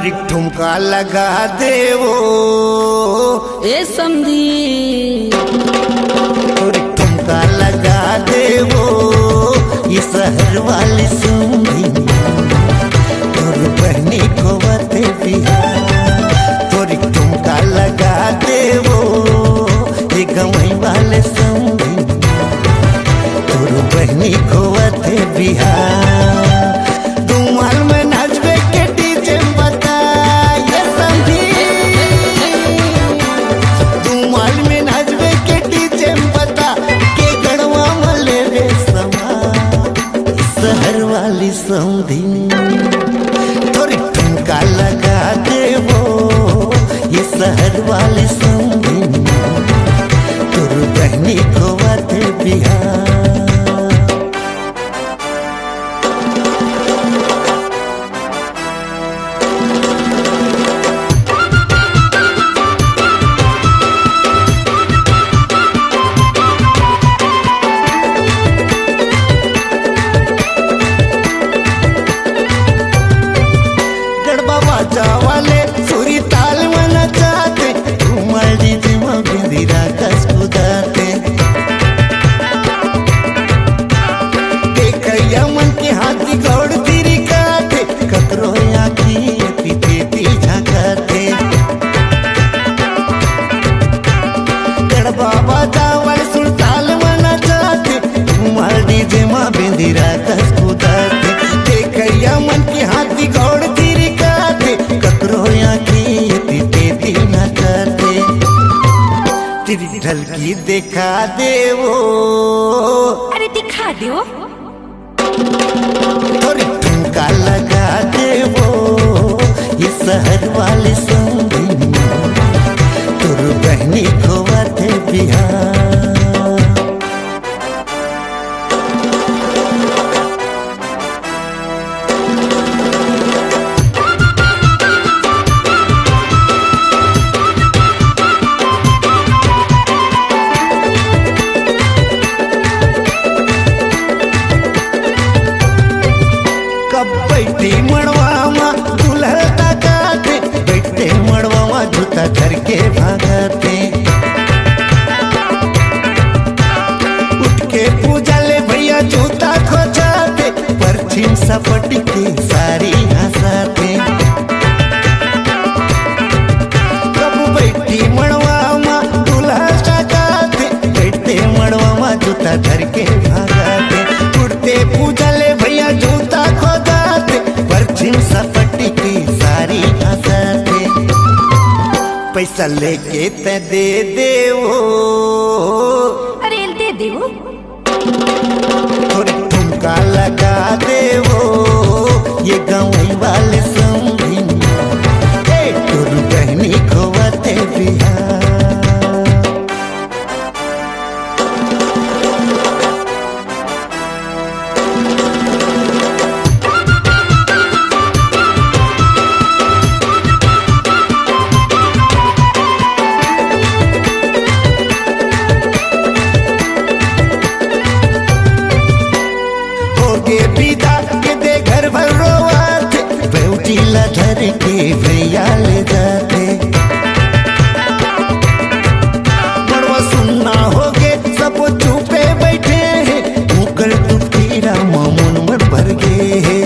तोरी ठुमका लगा देवो ए समधी तोरी ठुमका लगा देवो ये शहर वाली समधी तोर बहनी को बते बिहार तोरी ठुमका लगा देवो ये गवई वाले समधी तोर बहनी को बते बिहार समधी तोरी ठुमका लगा देवो ये शहर वाली समधी तोर बहनी को बते बिहार वाले सूरी ताल मन चाहते घुमाड़ी जिमा बिंदिरा कस कुदाते देखैया मन के हाथी गौड़ तिरी काटे ककरो आँखी पीते ती झकाते गड़बा बाजा वाले सूरी ताल मन चाहते घुमाड़ी जिमा बिंदिरा कस कुदाते देखैया मन के हाथी गौड़ ढलकी दिखा देवो अरे दिखा दो तोरी ठुमका लगा देवो ये शहर वाले समधी तोर बहनी को बते बिहार बैठे मड़वा दुल्हा तकाते बैठे मड़वा जूता घर के भागते उठ के पूजा ले भैया जूता खोजाते परछिन सपट के सारी हंसाते कब बैठी मड़वा दुल्हा तकाते बैठे मड़वा जूता घर के भागते उठते पूजा ले भैया जूता सपटी की सारी हंसते पैसा लेके ते दे देवो अरे दे देवो थोड़ी ठुमका लगा देवो ये गाँव वाले समधी तोर बहनी को बते बिहार विदा के दे घर भर रोवाते बेउटीला धर के भैया ले जाते बड़वा सुनना होगे सब चुपे बैठे हैं मुकर तू तेरा मामून मन भर गए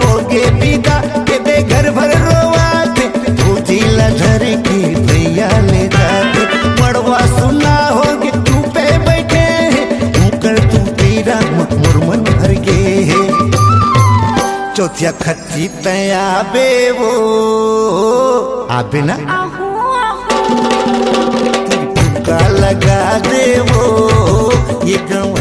होगे विदा के दे घर भर रोवाते बेउटीला धर के भैया ले जाते बड़वा सुनना होगे चुपे बैठे मुरमन भर गे चौथिया खच्ची तया बेवो आबे ना ठुमका लगा देवो ये गाँव